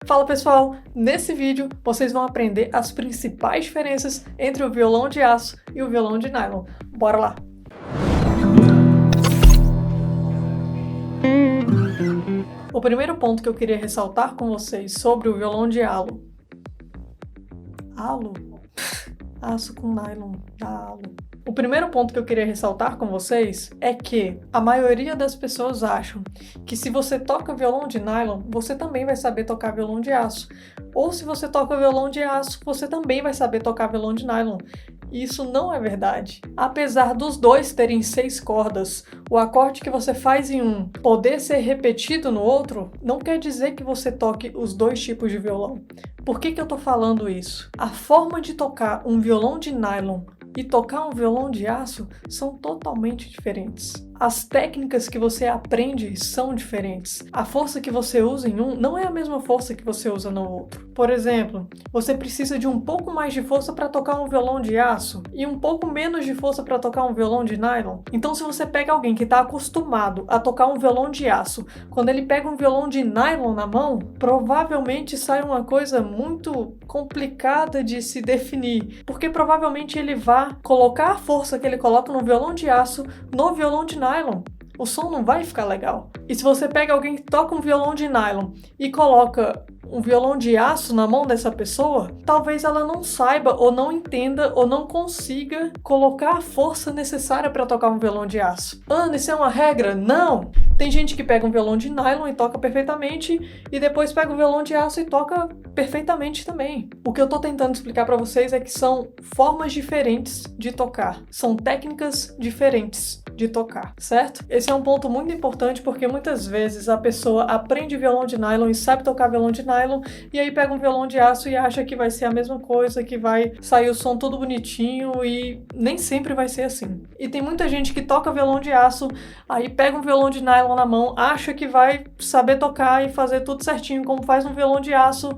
Fala pessoal, nesse vídeo vocês vão aprender as principais diferenças entre o violão de aço e o violão de nylon. Bora lá! O primeiro ponto que eu queria ressaltar com vocês sobre o violão de halo. Halo? Aço com nylon, halo. O primeiro ponto que eu queria ressaltar com vocês é que a maioria das pessoas acham que se você toca violão de nylon, você também vai saber tocar violão de aço. Ou se você toca violão de aço, você também vai saber tocar violão de nylon. Isso não é verdade. Apesar dos dois terem 6 cordas, o acorde que você faz em um poder ser repetido no outro, não quer dizer que você toque os dois tipos de violão. Por que eu tô falando isso? A forma de tocar um violão de nylon e tocar um violão de aço são totalmente diferentes. As técnicas que você aprende são diferentes. A força que você usa em um não é a mesma força que você usa no outro. Por exemplo, você precisa de um pouco mais de força para tocar um violão de aço e um pouco menos de força para tocar um violão de nylon. Então, se você pega alguém que está acostumado a tocar um violão de aço, quando ele pega um violão de nylon na mão, provavelmente sai uma coisa muito complicada de se definir, porque provavelmente ele vai colocar a força que ele coloca no violão de aço no violão de nylon. O som não vai ficar legal. E se você pega alguém que toca um violão de nylon e coloca um violão de aço na mão dessa pessoa, talvez ela não saiba ou não entenda ou não consiga colocar a força necessária para tocar um violão de aço. Ana, isso é uma regra? Não! Tem gente que pega um violão de nylon e toca perfeitamente e depois pega um violão de aço e toca perfeitamente também. O que eu tô tentando explicar para vocês é que são formas diferentes de tocar, são técnicas diferentes de tocar, certo? Esse é um ponto muito importante porque muitas vezes a pessoa aprende violão de nylon e sabe tocar violão de nylon e aí pega um violão de aço e acha que vai ser a mesma coisa, que vai sair o som todo bonitinho e nem sempre vai ser assim. E tem muita gente que toca violão de aço, aí pega um violão de nylon na mão, acha que vai saber tocar e fazer tudo certinho como faz um violão de aço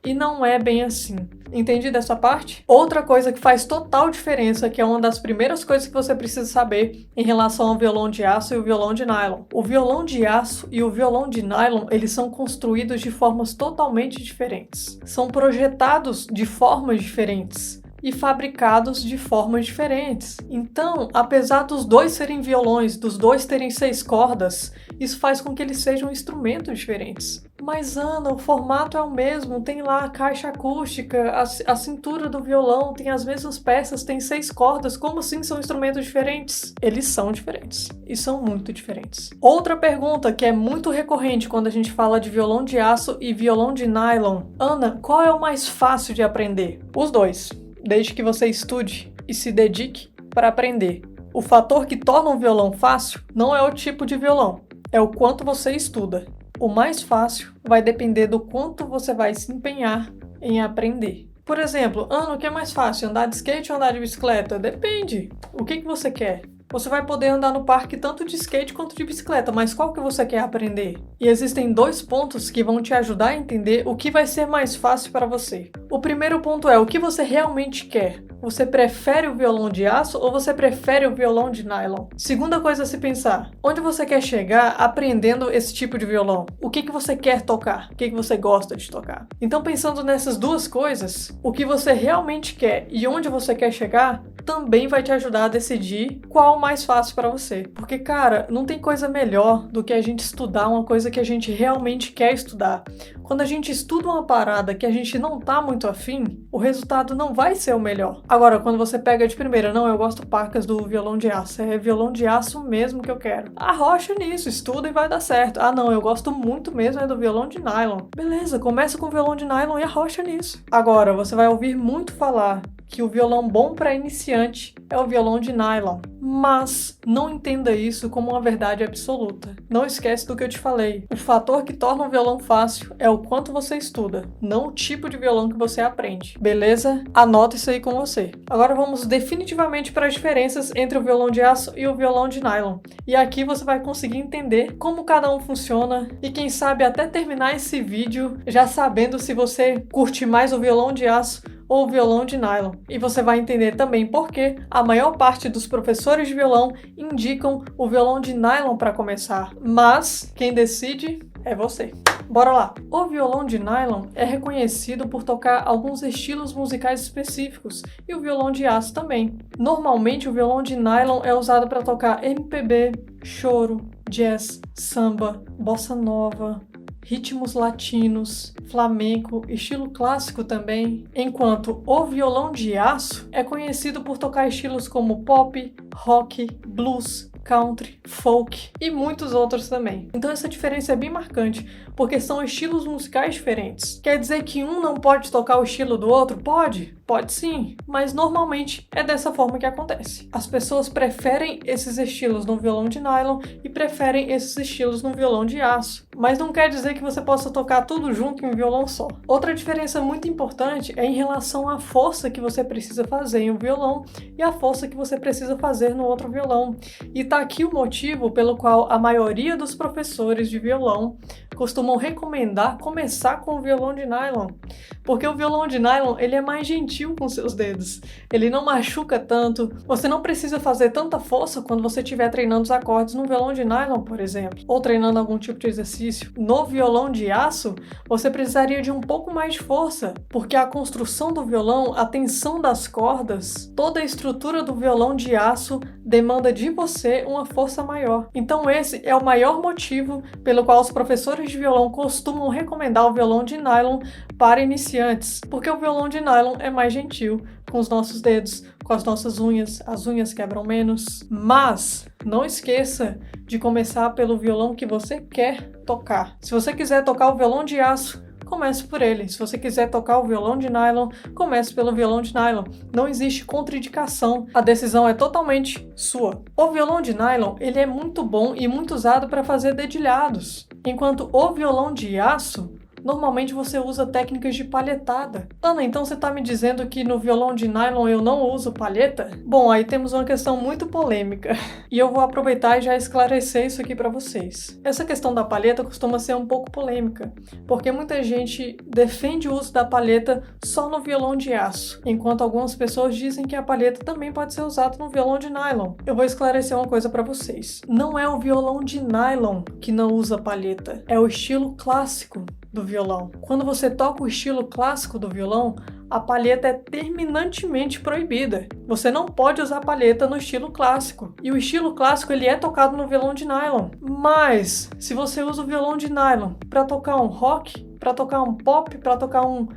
e não é bem assim. Entendi dessa parte? Outra coisa que faz total diferença, que é uma das primeiras coisas que você precisa saber em relação ao violão de aço e o violão de nylon. O violão de aço e o violão de nylon, eles são construídos de formas totalmente diferentes. São projetados de formas diferentes e fabricados de formas diferentes. Então, apesar dos dois serem violões, dos dois terem 6 cordas, isso faz com que eles sejam instrumentos diferentes. Mas Ana, o formato é o mesmo, tem lá a caixa acústica, a cintura do violão, tem as mesmas peças, tem 6 cordas, como assim são instrumentos diferentes? Eles são diferentes, e são muito diferentes. Outra pergunta que é muito recorrente quando a gente fala de violão de aço e violão de nylon. Ana, qual é o mais fácil de aprender? Os dois, desde que você estude e se dedique para aprender. O fator que torna um violão fácil não é o tipo de violão, é o quanto você estuda. O mais fácil vai depender do quanto você vai se empenhar em aprender. Por exemplo, Ana, o que é mais fácil, andar de skate ou andar de bicicleta? Depende. O que você quer? Você vai poder andar no parque tanto de skate quanto de bicicleta, mas qual que você quer aprender? E existem 2 pontos que vão te ajudar a entender o que vai ser mais fácil para você. O primeiro ponto é o que você realmente quer. Você prefere o violão de aço ou você prefere o violão de nylon? Segunda coisa a se pensar, onde você quer chegar aprendendo esse tipo de violão? O que você quer tocar? O que você gosta de tocar? Então, pensando nessas 2 coisas, o que você realmente quer e onde você quer chegar, também vai te ajudar a decidir qual o mais fácil para você. Porque, cara, não tem coisa melhor do que a gente estudar uma coisa que a gente realmente quer estudar. Quando a gente estuda uma parada que a gente não tá muito afim, o resultado não vai ser o melhor. Agora, quando você pega de primeira, não, eu gosto pacas do violão de aço, é violão de aço mesmo que eu quero. Arrocha nisso, estuda e vai dar certo. Ah, não, eu gosto muito mesmo é do violão de nylon. Beleza, começa com o violão de nylon e arrocha nisso. Agora, você vai ouvir muito falar que o violão bom para iniciante é o violão de nylon, mas não entenda isso como uma verdade absoluta. Não esquece do que eu te falei. O fator que torna um violão fácil é o quanto você estuda, não o tipo de violão que você aprende. Beleza? Anota isso aí com você. Agora vamos definitivamente para as diferenças entre o violão de aço e o violão de nylon. E aqui você vai conseguir entender como cada um funciona e quem sabe até terminar esse vídeo já sabendo se você curte mais o violão de aço ou violão de nylon. E você vai entender também por que a maior parte dos professores de violão indicam o violão de nylon para começar. Mas quem decide é você. Bora lá! O violão de nylon é reconhecido por tocar alguns estilos musicais específicos e o violão de aço também. Normalmente o violão de nylon é usado para tocar MPB, choro, jazz, samba, bossa nova, ritmos latinos, flamenco, estilo clássico também, enquanto o violão de aço é conhecido por tocar estilos como pop, rock, blues, country, folk e muitos outros também. Então essa diferença é bem marcante, porque são estilos musicais diferentes. Quer dizer que um não pode tocar o estilo do outro? Pode? Pode sim, mas normalmente é dessa forma que acontece. As pessoas preferem esses estilos no violão de nylon e preferem esses estilos no violão de aço, mas não quer dizer que você possa tocar tudo junto em um violão só. Outra diferença muito importante é em relação à força que você precisa fazer em um violão e a força que você precisa fazer no outro violão. E tá aqui o motivo pelo qual a maioria dos professores de violão costumam recomendar começar com o violão de nylon, porque o violão de nylon ele é mais gentil com seus dedos, ele não machuca tanto, você não precisa fazer tanta força quando você estiver treinando os acordes no violão de nylon, por exemplo, ou treinando algum tipo de exercício. No violão de aço, você precisaria de um pouco mais de força, porque a construção do violão, a tensão das cordas, toda a estrutura do violão de aço demanda de você uma força maior. Então esse é o maior motivo pelo qual os professores de violão costumam recomendar o violão de nylon para iniciantes, porque o violão de nylon é mais gentil com os nossos dedos, com as nossas unhas, as unhas quebram menos. Mas não esqueça de começar pelo violão que você quer tocar. Se você quiser tocar o violão de aço, comece por ele. Se você quiser tocar o violão de nylon, comece pelo violão de nylon. Não existe contraindicação, a decisão é totalmente sua. O violão de nylon, ele é muito bom e muito usado para fazer dedilhados, enquanto o violão de aço, normalmente você usa técnicas de palhetada. Ana, então você está me dizendo que no violão de nylon eu não uso palheta? Bom, aí temos uma questão muito polêmica. E eu vou aproveitar e já esclarecer isso aqui para vocês. Essa questão da palheta costuma ser um pouco polêmica, porque muita gente defende o uso da palheta só no violão de aço, enquanto algumas pessoas dizem que a palheta também pode ser usada no violão de nylon. Eu vou esclarecer uma coisa para vocês. Não é o violão de nylon que não usa palheta, é o estilo clássico do violão. Quando você toca o estilo clássico do violão, a palheta é terminantemente proibida. Você não pode usar palheta no estilo clássico. E o estilo clássico ele é tocado no violão de nylon. Mas se você usa o violão de nylon para tocar um rock, para tocar um pop, para tocar um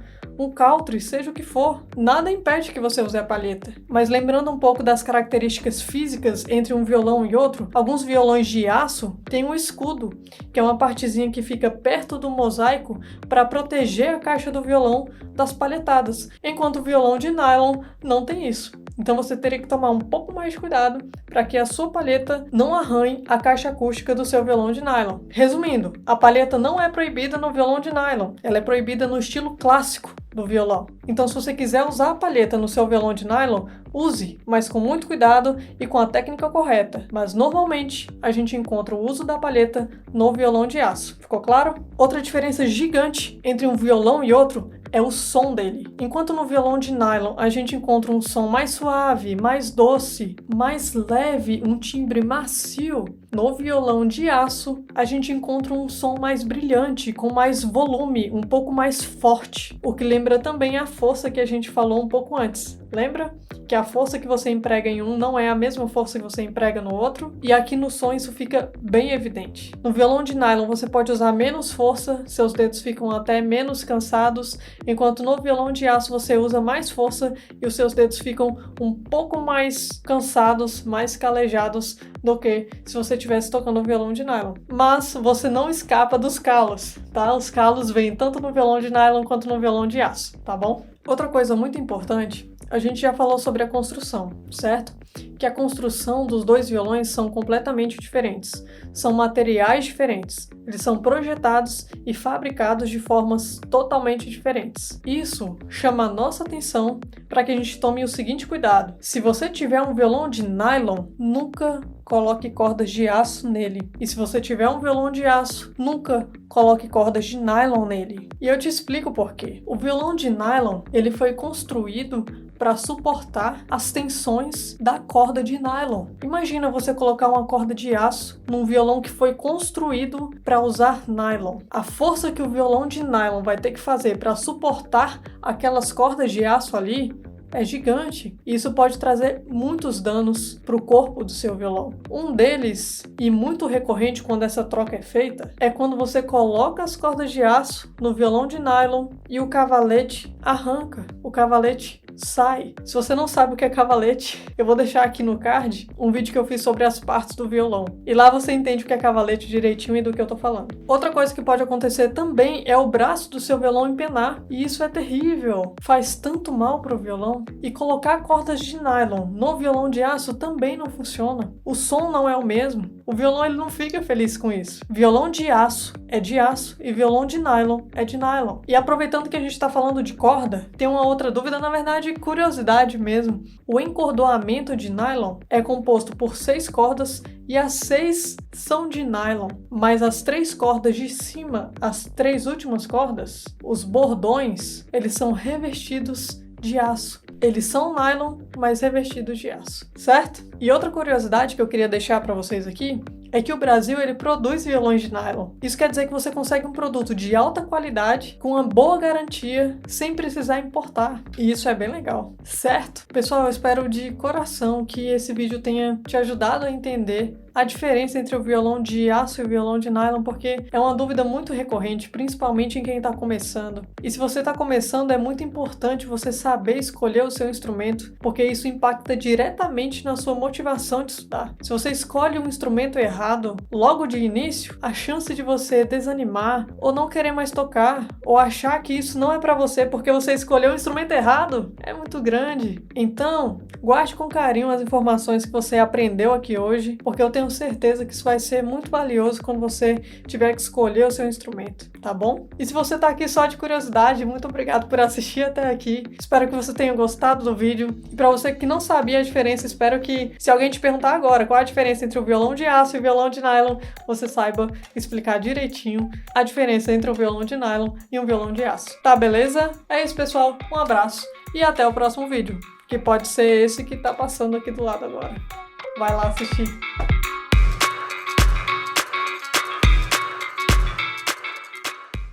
country, seja o que for, nada impede que você use a palheta. Mas lembrando um pouco das características físicas entre um violão e outro, alguns violões de aço têm um escudo, que é uma partezinha que fica perto do mosaico para proteger a caixa do violão das palhetadas, enquanto o violão de nylon não tem isso. Então você teria que tomar um pouco mais de cuidado para que a sua palheta não arranhe a caixa acústica do seu violão de nylon. Resumindo, a palheta não é proibida no violão de nylon, ela é proibida no estilo clássico do violão. Então se você quiser usar a palheta no seu violão de nylon, use, mas com muito cuidado e com a técnica correta. Mas normalmente a gente encontra o uso da palheta no violão de aço. Ficou claro? Outra diferença gigante entre um violão e outro é o som dele. Enquanto no violão de nylon a gente encontra um som mais suave, mais doce, mais leve, um timbre macio, no violão de aço a gente encontra um som mais brilhante, com mais volume, um pouco mais forte, o que lembra também a força que a gente falou um pouco antes. Lembra? Que a força que você emprega em um não é a mesma força que você emprega no outro, e aqui no som isso fica bem evidente. No violão de nylon você pode usar menos força, seus dedos ficam até menos cansados, enquanto no violão de aço você usa mais força e os seus dedos ficam um pouco mais cansados, mais calejados do que se você estivesse tocando um violão de nylon. Mas você não escapa dos calos, tá? Os calos vêm tanto no violão de nylon quanto no violão de aço, tá bom? Outra coisa muito importante, a gente já falou sobre a construção, certo? Que a construção dos dois violões são completamente diferentes. São materiais diferentes. Eles são projetados e fabricados de formas totalmente diferentes. Isso chama a nossa atenção para que a gente tome o seguinte cuidado. Se você tiver um violão de nylon, nunca coloque cordas de aço nele. E se você tiver um violão de aço, nunca coloque cordas de nylon nele. E eu te explico por quê. O violão de nylon, ele foi construído para suportar as tensões da corda de nylon. Imagina você colocar uma corda de aço num violão que foi construído para usar nylon. A força que o violão de nylon vai ter que fazer para suportar aquelas cordas de aço ali é gigante. Isso pode trazer muitos danos para o corpo do seu violão. Um deles, e muito recorrente quando essa troca é feita, é quando você coloca as cordas de aço no violão de nylon e o cavalete arranca, o cavalete sai. Se você não sabe o que é cavalete, eu vou deixar aqui no card um vídeo que eu fiz sobre as partes do violão. E lá você entende o que é cavalete direitinho e do que eu tô falando. Outra coisa que pode acontecer também é o braço do seu violão empenar. E isso é terrível. Faz tanto mal pro violão. E colocar cordas de nylon no violão de aço também não funciona. O som não é o mesmo. O violão ele não fica feliz com isso. Violão de aço é de aço e violão de nylon é de nylon. E aproveitando que a gente tá falando de corda, tem uma outra dúvida, na verdade, curiosidade mesmo. O encordoamento de nylon é composto por 6 cordas e as 6 são de nylon, mas as 3 cordas de cima, as 3 últimas cordas, os bordões, eles são revestidos de aço. Eles são nylon, mas revestidos de aço, certo? E outra curiosidade que eu queria deixar para vocês aqui é que o Brasil ele produz violões de nylon. Isso quer dizer que você consegue um produto de alta qualidade, com uma boa garantia, sem precisar importar. E isso é bem legal, certo? Pessoal, eu espero de coração que esse vídeo tenha te ajudado a entender a diferença entre o violão de aço e o violão de nylon, porque é uma dúvida muito recorrente, principalmente em quem está começando. E se você está começando, é muito importante você saber escolher o seu instrumento, porque isso impacta diretamente na sua motivação de estudar. Se você escolhe um instrumento errado logo de início, a chance de você desanimar ou não querer mais tocar, ou achar que isso não é para você porque você escolheu o instrumento errado, é muito grande. Então, guarde com carinho as informações que você aprendeu aqui hoje, porque eu tenho certeza que isso vai ser muito valioso quando você tiver que escolher o seu instrumento, tá bom? E se você tá aqui só de curiosidade, muito obrigado por assistir até aqui. Espero que você tenha gostado do vídeo. E para você que não sabia a diferença, espero que, se alguém te perguntar agora qual a diferença entre o violão de aço e o violão de nylon, você saiba explicar direitinho a diferença entre o violão de nylon e um violão de aço. Tá, beleza? É isso, pessoal. Um abraço e até o próximo vídeo, que pode ser esse que tá passando aqui do lado agora. Vai lá assistir.